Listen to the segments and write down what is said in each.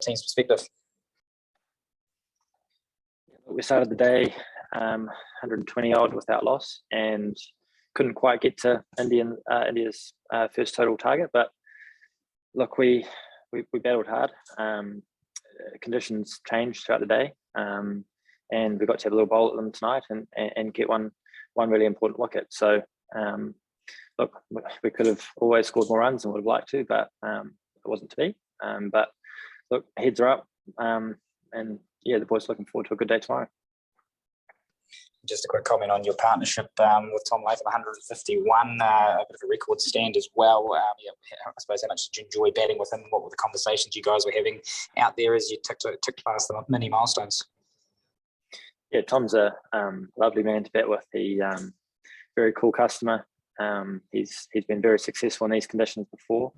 team's perspective? We started the day 120 odd without loss, and couldn't quite get to India's first total target. But look, we battled hard. Conditions changed throughout the day, and we got to have a little bowl at them tonight and get one really important wicket. So look, we could have always scored more runs and would have liked to, but it wasn't to be. But look, heads are up, and yeah, the boys are looking forward to a good day tomorrow. Just a quick comment on your partnership with Tom Latham, 151, a bit of a record stand as well. Yeah, I suppose, how much did you enjoy batting with him? What were the conversations you guys were having out there as you ticked past the many milestones? Yeah, Tom's a lovely man to bat with. He very cool customer. He's been very successful in these conditions before,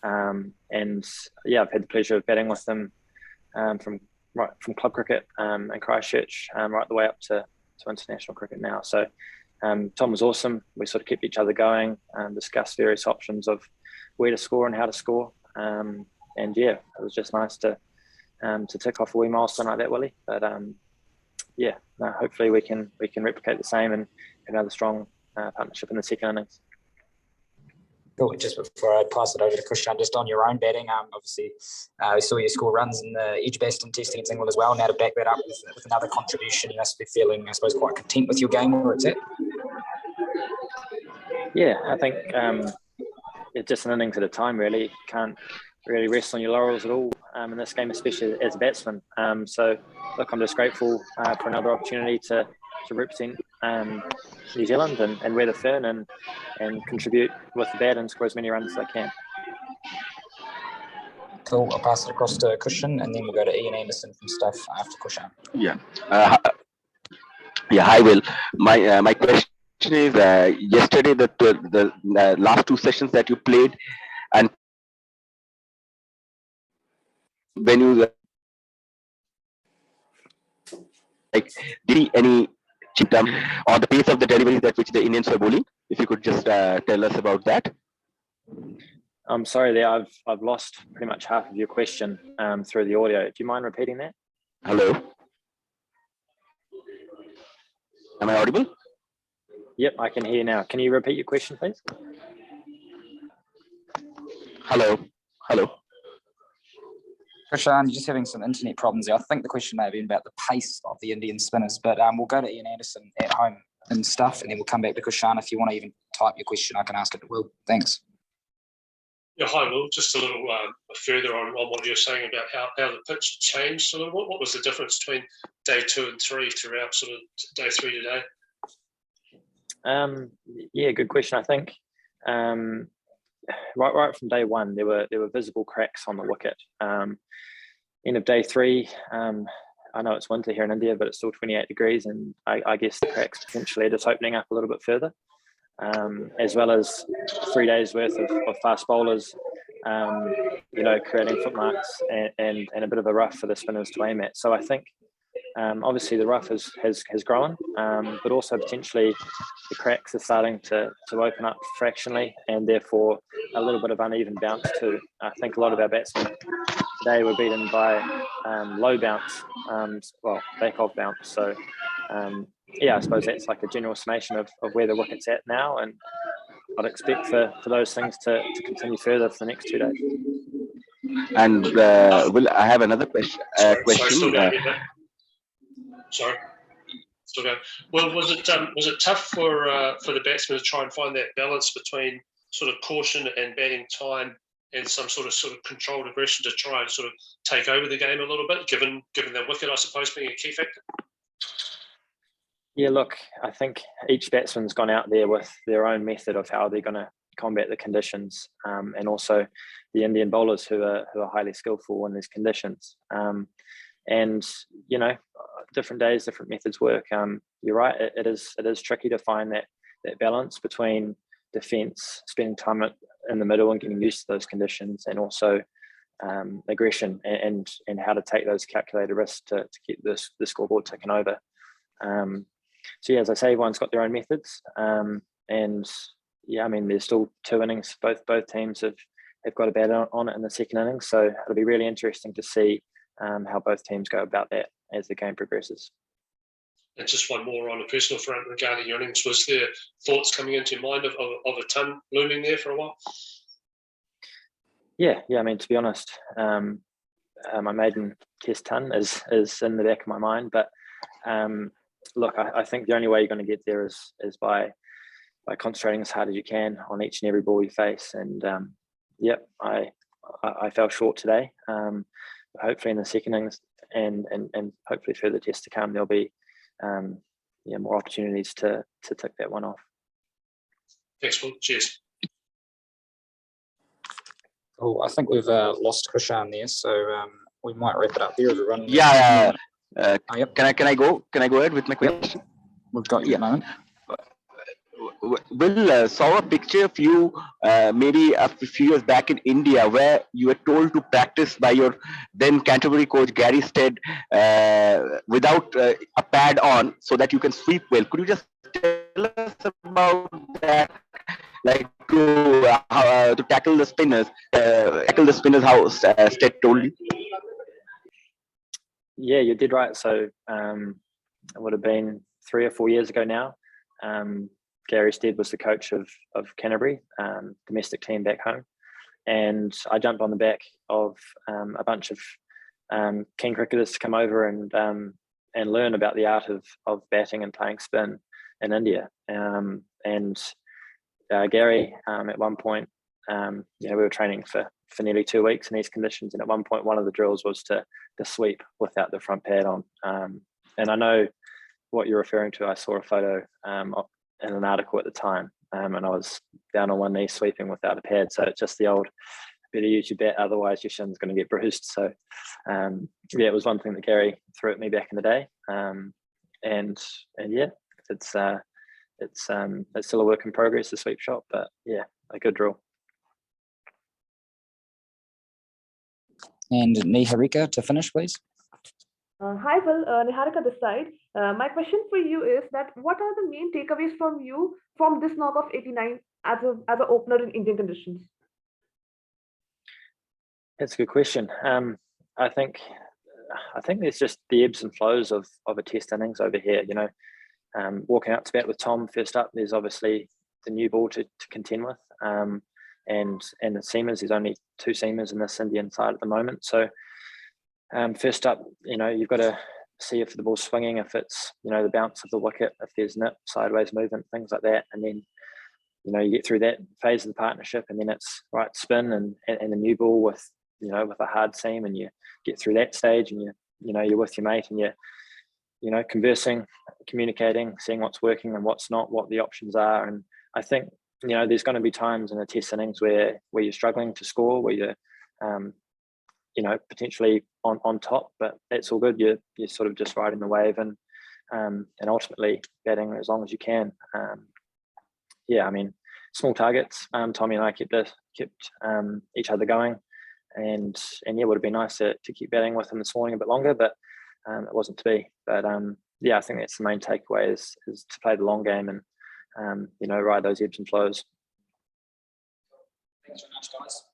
and yeah, I've had the pleasure of batting with him from club cricket and Christchurch right the way up to international cricket now. So Tom was awesome. We sort of kept each other going and discussed various options of where to score and how to score. And yeah, it was just nice to tick off a wee milestone like that, Willie. But yeah, no, hopefully we can replicate the same and have another strong partnership in the second innings. Cool. Just before I pass it over to Kushan, just on your own batting, obviously we saw you score runs in the Edgbaston Test against England as well. Now to back that up with another contribution, you must be feeling, I suppose, quite content with your game where it's at. Yeah, I think it's just an innings at a time, really. Can't really rest on your laurels at all in this game, especially as a batsman. So look, I'm just grateful for another opportunity to represent New Zealand and wear the fern and contribute with the bat and score as many runs as I can. Cool. I'll pass it across to Cushion, and then we'll go to Ian Anderson from Stuff after Cushion. Yeah. Hi, Will. My question is, yesterday the last two sessions that you played, and when you did any or the pace of the deliveries that which the Indians were bowling? If you could just tell us about that. I'm sorry there, I've lost pretty much half of your question through the audio. Do you mind repeating that? Hello. Am I audible? Yep, I can hear you now. Can you repeat your question, please? Hello. Krishan, you're just having some internet problems there. I think the question may have been about the pace of the Indian spinners, but we'll go to Ian Anderson at home and Stuff, and then we'll come back to Krishan. If you want to even type your question, I can ask it to Will. Thanks. Yeah, hi, Will. Just a little further on what you're saying about how the pitch changed a little bit. What was the difference between day 2 and 3 throughout sort of day 3 today? Yeah, good question. I think right from day 1, there were visible cracks on the wicket. End of day 3, I know it's winter here in India, but it's still 28 degrees, and I guess the cracks potentially are just opening up a little bit further, as well as 3 days worth of fast bowlers, creating footmarks and a bit of a rough for the spinners to aim at. So I think obviously the rough has grown, but also potentially the cracks are starting to open up fractionally, and therefore a little bit of uneven bounce too. I think a lot of our batsmen today were beaten by low bounce, back off bounce. So yeah, I suppose that's like a general summation of where the wicket's at now, and I'd expect for those things to continue further for the next 2 days. And Will, I have another question. Sorry. Still going. Well, was it tough for the batsmen to try and find that balance between sort of caution and batting time and some sort of controlled aggression to try and sort of take over the game a little bit, given the wicket, I suppose, being a key factor? Yeah, look, I think each batsman's gone out there with their own method of how they're going to combat the conditions, and also the Indian bowlers who are highly skillful in these conditions. And different days, different methods work. You're right; it is tricky to find that balance between defence, spending time in the middle and getting used to those conditions, and also aggression and how to take those calculated risks to keep the scoreboard ticking over. So yeah, as I say, everyone's got their own methods, and yeah, I mean, there's still 2 innings. Both teams have have got a bat on it in the second innings. So it'll be really interesting to see how both teams go about that as the game progresses. And just one more on a personal front regarding your innings. Was there thoughts coming into your mind of a ton looming there for a while? Yeah. I mean, to be honest, my maiden test ton is in the back of my mind. But look, I think the only way you're going to get there is by concentrating as hard as you can on each and every ball you face. And I fell short today. Hopefully in the second innings and hopefully further tests to come, there'll be more opportunities to tick that one off. Excellent. Cheers. Oh, I think we've lost Krishan there, so we might wrap it up there, everyone. Yeah. Yep. Can I go ahead with my question? Yep. We've got you at the moment. Will, saw a picture of you maybe a few years back in India where you were told to practice by your then Canterbury coach Gary Stead without a pad on so that you can sweep well. Could you just tell us about that? Like to tackle the spinners, how Stead told you? Yeah, you did right. So it would have been 3 or 4 years ago now. Gary Stead was the coach of Canterbury, domestic team back home. And I jumped on the back of a bunch of keen cricketers to come over and learn about the art of batting and playing spin in India. Gary, at one point, we were training for nearly 2 weeks in these conditions. And at one point, one of the drills was to sweep without the front pad on. And I know what you're referring to. I saw a photo in an article at the time, and I was down on one knee sweeping without a pad. So it's just the old, better use your bat, otherwise your shin's going to get bruised. So it was one thing that Gary threw at me back in the day. It's still a work in progress, the sweep shot, but yeah, a good drill. And Niharika to finish, please. Hi, Will. Niharika this side. My question for you is that what are the main takeaways from you from this knock of 89 as an opener in Indian conditions? That's a good question. I think there's just the ebbs and flows of a test innings over here. Walking out to bat with Tom first up, there's obviously the new ball to contend with, and the seamers. There's only 2 seamers in this Indian side at the moment. So first up, you've got to see if the ball's swinging, if it's the bounce of the wicket, if there's nip, sideways movement, things like that, and then you get through that phase of the partnership, and then it's right spin and the new ball with a hard seam, and you get through that stage, and you're with your mate, and you're conversing, communicating, seeing what's working and what's not, what the options are. And I think there's going to be times in the test innings where you're struggling to score, where you're potentially on top, but that's all good. You're sort of just riding the wave and ultimately batting as long as you can. I mean, small targets. Tommy and I kept each other going, and it would have been nice to keep batting with him this morning a bit longer, but it wasn't to be. But I think that's the main takeaway is to play the long game and ride those ebbs and flows. Thanks very much, guys.